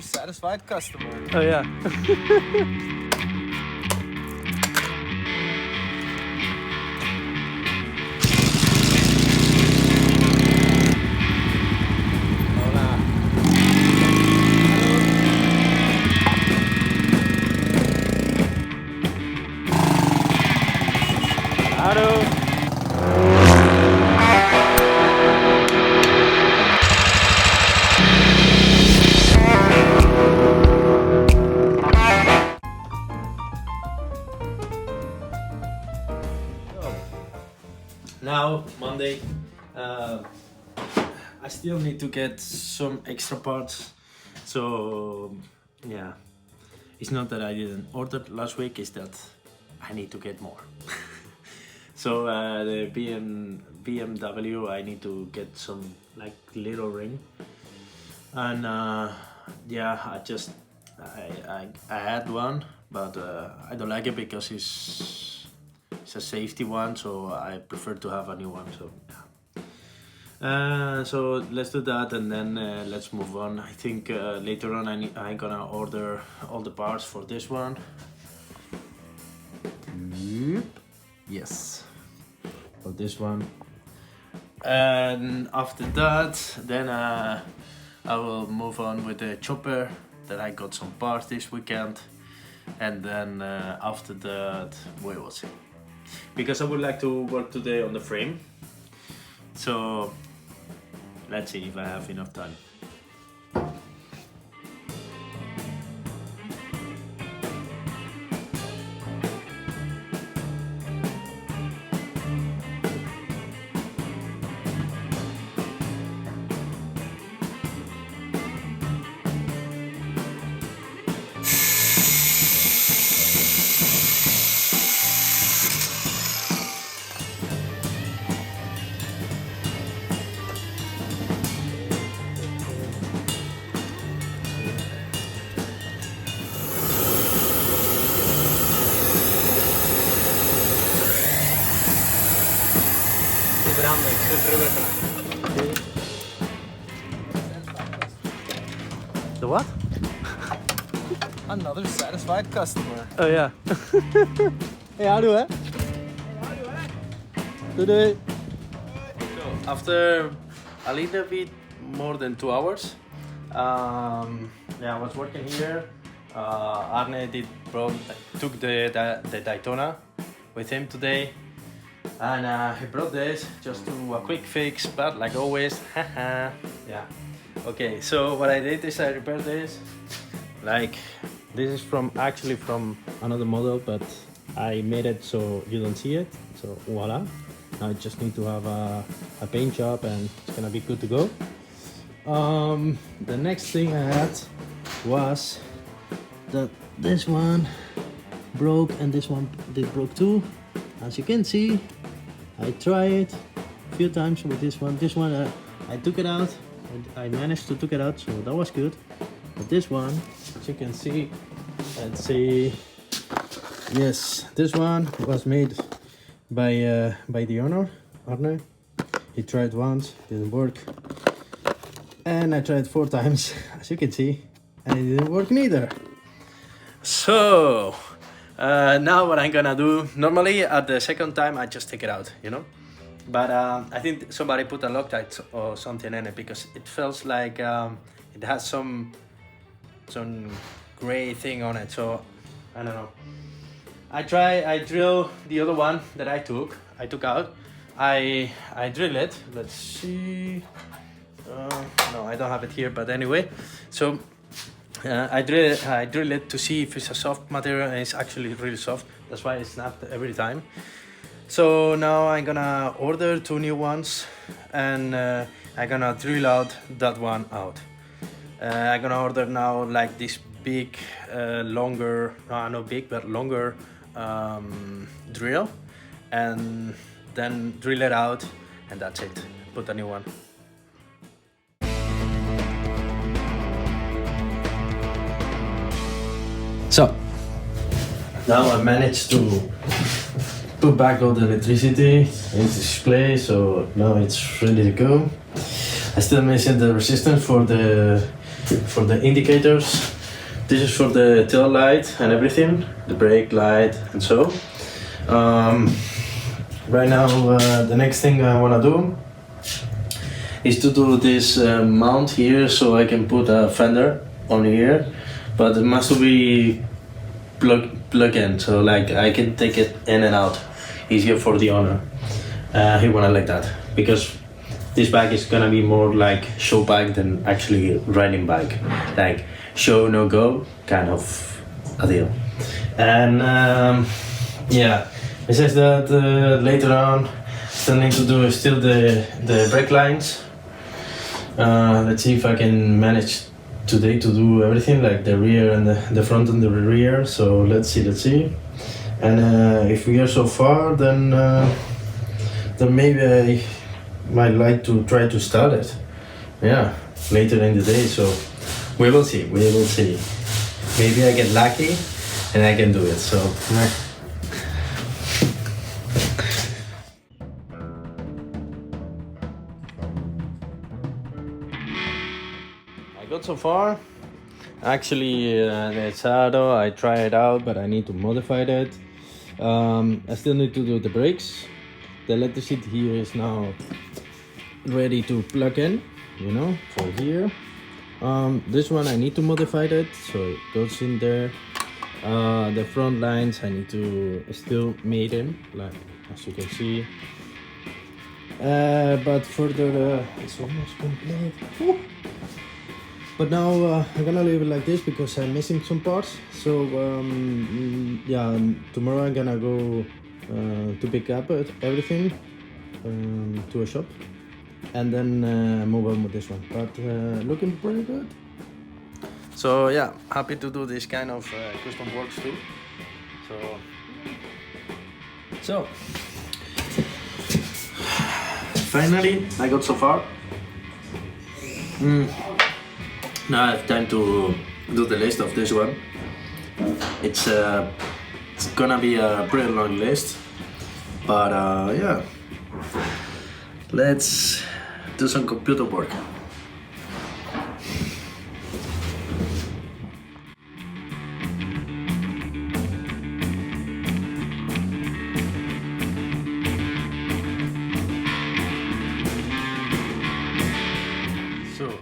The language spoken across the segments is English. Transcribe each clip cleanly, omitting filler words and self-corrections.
satisfied customer. Oh yeah. Now Monday, I still need to get some extra parts, so yeah, it's not that I didn't order last week, it's that I need to get more. So the BMW, I need to get some like little ring, and yeah, I had one, but I don't like it because it's a safety one, so I prefer to have a new one. So yeah. So let's do that, and then let's move on. I think later on I'm gonna order all the parts for this one. Yes, for this one. And after that, then I will move on with the chopper that I got some parts this weekend, and then after that we will see. Because I would like to work today on the frame, so let's see if I have enough time. The what? Another satisfied customer. Oh yeah. Hey, houdoe hè? Doei doei. So, after a little bit more than 2 hours, yeah, I was working here. Arne took the Daytona with him today, and he brought this just to a quick fix, but like always, haha, yeah. Okay, so what I did is I repaired this. Like, this is actually from another model, but I made it so you don't see it. So voila. Now I just need to have a paint job and it's gonna be good to go. The next thing I had was that this one broke and this one broke too. As you can see, I tried a few times with this one. This one I took it out. I managed to took it out, so that was good. But this one, as you can see, let's see. Yes, this one was made by the owner, Arne. He tried once, didn't work, and I tried 4 times, as you can see, and it didn't work neither. So now what I'm gonna do? Normally at the second time I just take it out, you know. But I think somebody put a Loctite or something in it because it feels like it has some gray thing on it. So I don't know. I drill the other one that I took out. I drill it. Let's see. No, I don't have it here. But anyway, so I drill it to see if it's a soft material, and it's actually really soft. That's why it snapped every time. So now I'm gonna order 2 new ones, and I'm gonna drill out that one out. I'm gonna order now like this big, longer, no, not big, but longer drill, and then drill it out, and that's it. Put a new one. So now I managed to put back all the electricity in the display, so now it's ready to go. I still missing the resistance for the for the indicators. This is for the tail light and everything, the brake light and so. Right now, the next thing I wanna do is to do this mount here, so I can put a fender on here, but it must be plug in, so like I can take it in and out, easier for the owner. He wanna like that, because this bike is gonna be more like show bike than actually riding bike, like show no go kind of a deal. And yeah, besides that, later on still need to do still the brake lines. Let's see if I can manage today to do everything, like the rear and the front and the rear. So let's see. And if we are so far, then maybe I might like to try to start it. Yeah, later in the day. So we will see. Maybe I get lucky and I can do it. So. I got so far. Actually, the saddle, I tried it out, but I need to modify that. I still need to do the brakes. The leather seat here is now ready to plug in, you know, for here. This one I need to modify that, so it goes in there. The front lines I need to still made in, like as you can see. But further, it's almost complete. Woo! But now I'm gonna leave it like this because I'm missing some parts. So yeah, tomorrow I'm gonna go to pick up everything to a shop, and then move on with this one. But looking pretty good. So yeah, happy to do this kind of custom works too. So finally I got so far. Now I have time to do the list of this one. It's gonna be a pretty long list, but yeah, let's do some computer work.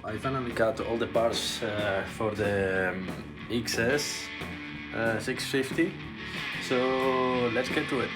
I finally got all the parts for the XS 650, so let's get to it.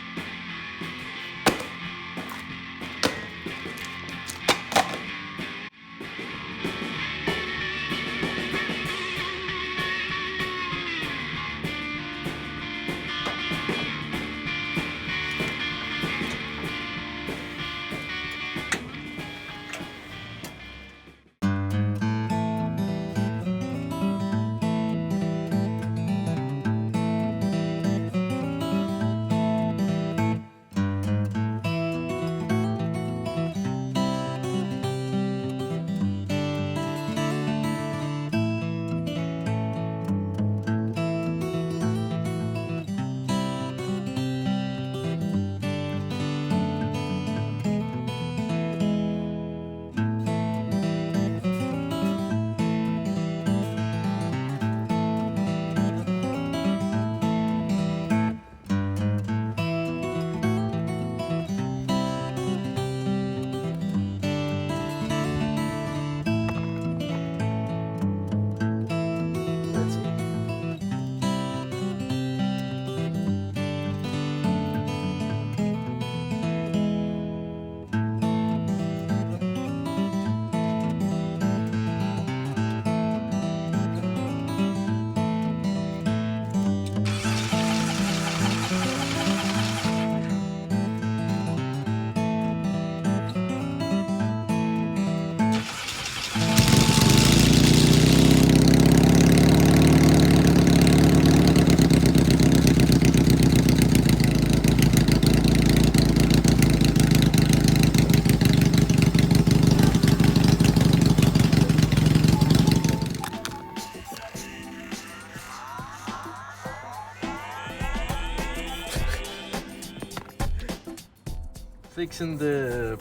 Fixing the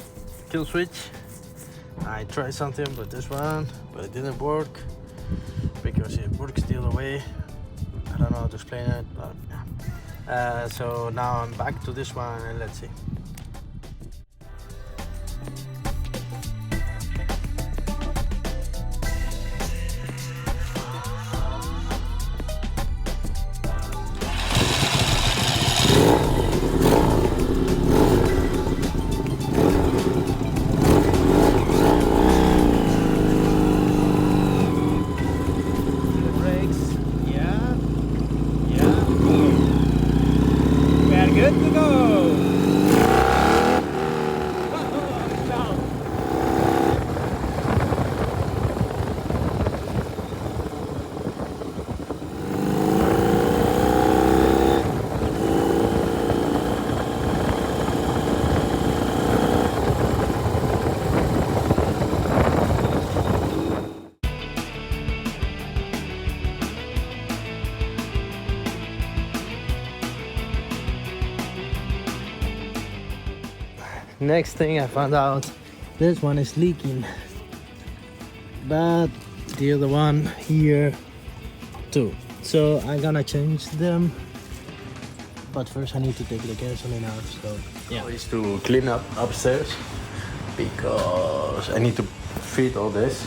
kill switch. I tried something with this one, but it didn't work. because it works the other way. I don't know how to explain it, but yeah. So now I'm back to this one and let's see. Next thing I found out, this one is leaking, but the other one here too. So I'm gonna change them, but first I need to take the gasoline out. So yeah, is to clean up upstairs because I need to feed all this.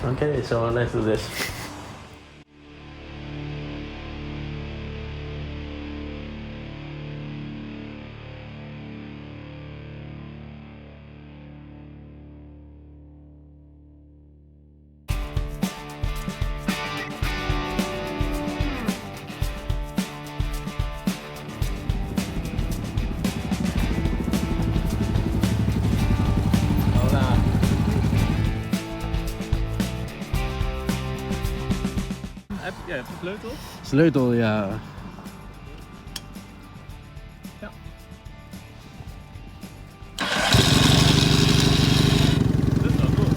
Okay, so let's do this. Ja, heb je sleutel? Sleutel, ja. Ja. Dat is wel cool.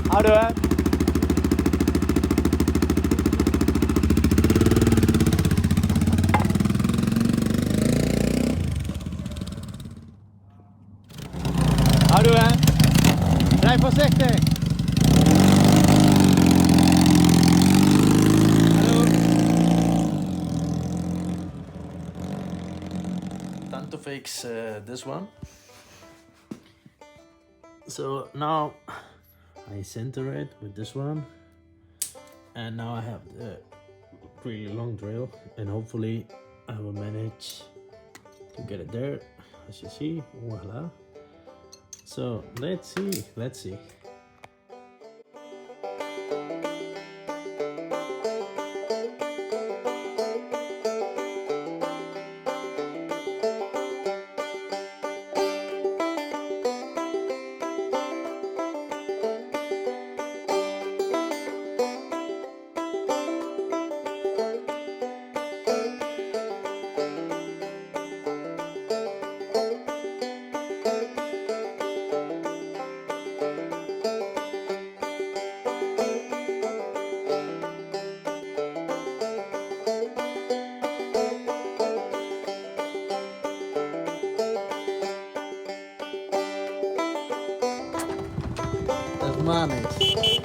Houdoe hè? Houdoe hè? Blijf voorzichtig! Hallo! Time to fix this one. So now I center it with this one, and now I have the really long drill, and hopefully I will manage to get it there, as you see. Voila. So let's see. Manage.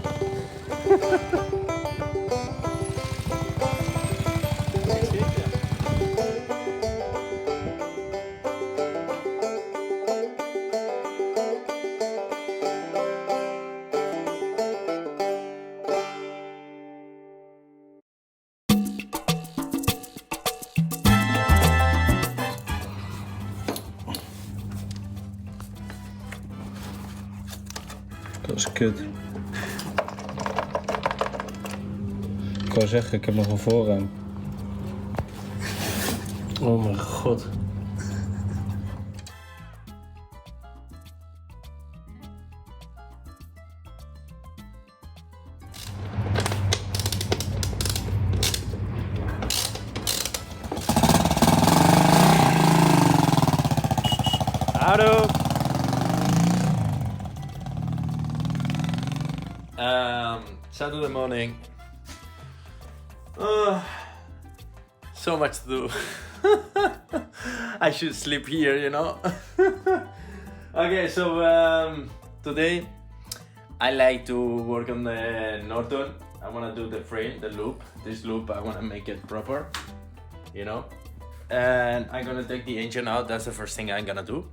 Dat is kut. Ik wou zeggen, ik heb nog een voorruim. Oh mijn god. Auto. Saturday morning. So much to do. I should sleep here, you know. Okay, so today I like to work on the Norton. I want to do the frame, the loop. This loop, I want to make it proper, you know. And I'm gonna take the engine out. That's the first thing I'm gonna do.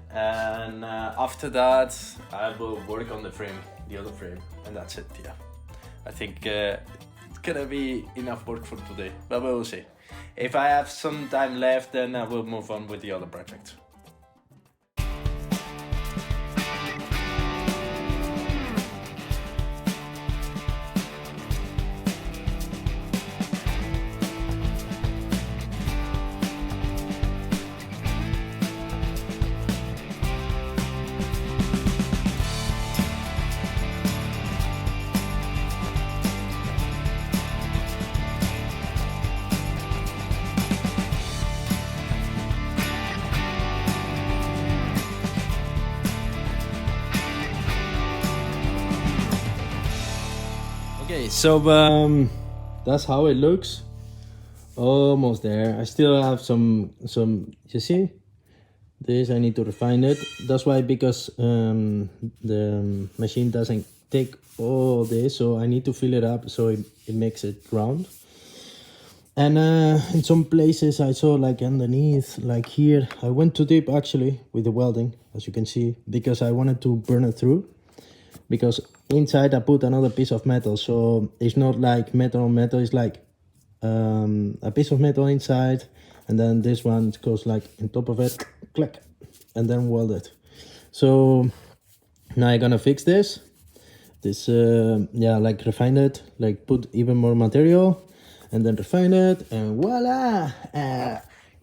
And after that, I will work on the frame, the other frame, and that's it. Yeah, I think it's gonna be enough work for today, but we will see. If I have some time left, then I will move on with the other project. Okay, so that's how it looks. Almost there. I still have some. You see, this I need to refine it. That's why, because the machine doesn't take all this, so I need to fill it up so it makes it round. And in some places I saw, like underneath, like here, I went too deep actually with the welding, as you can see, because I wanted to burn it through. Because inside I put another piece of metal, so it's not like metal on metal, it's like a piece of metal inside, and then this one goes like on top of it, click, and then weld it. So now I'm gonna fix this, yeah, like refine it, like put even more material, and then refine it, and voila,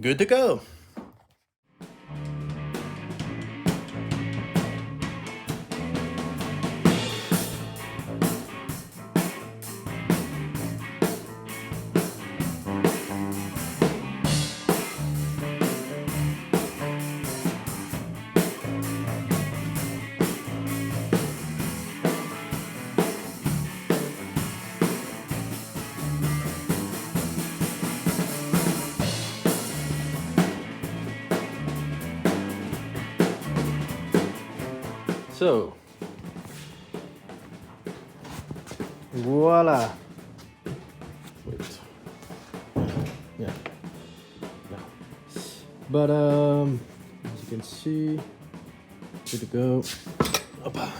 good to go. So, voila. Wait. Yeah. But as you can see, good to go. Opa.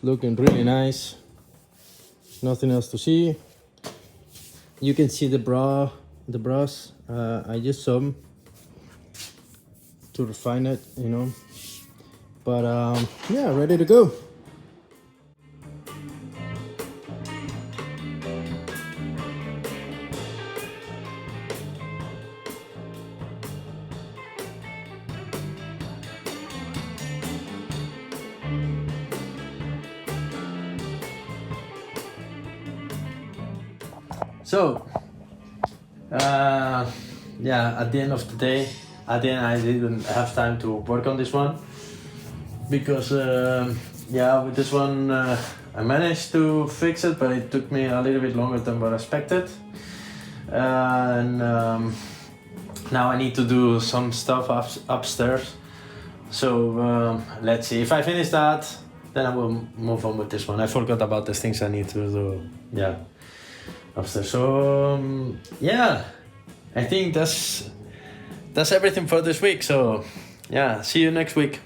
Looking really nice. Nothing else to see. You can see the brass. I used some to refine it, you know. But yeah, ready to go. So, yeah, at the end of the day, I didn't have time to work on this one, because yeah, with this one I managed to fix it, but it took me a little bit longer than what I expected. And now I need to do some stuff upstairs. So let's see. If I finish that, then I will move on with this one. I forgot about the things I need to do. Yeah, upstairs. So yeah, I think that's everything for this week. So yeah, see you next week.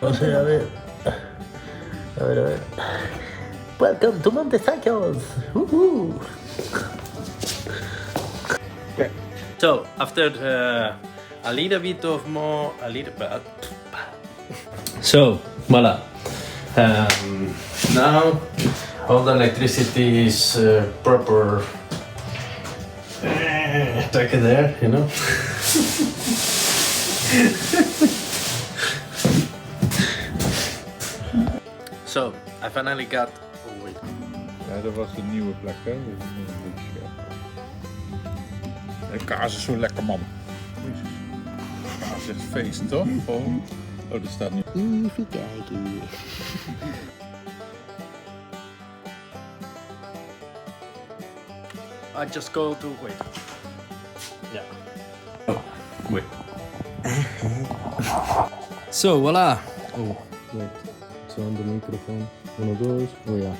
A ver. Welcome to Montecycles. Okay. So after a little bit of more, a little bit. So, voila. Now all the electricity is proper. Tuck it there, you know. So, I finally got. Oh wait. Ja, dat was de nieuwe plek, hè? Dus de kaas is zo lekker, man. Jezus. Kaas is feest, toch? Oh, dat staat nu. Even kijken. I just go to wait. Yeah. Oh, wait. So voila. Oh, wait. It's on the microphone. One of those. Oh yeah.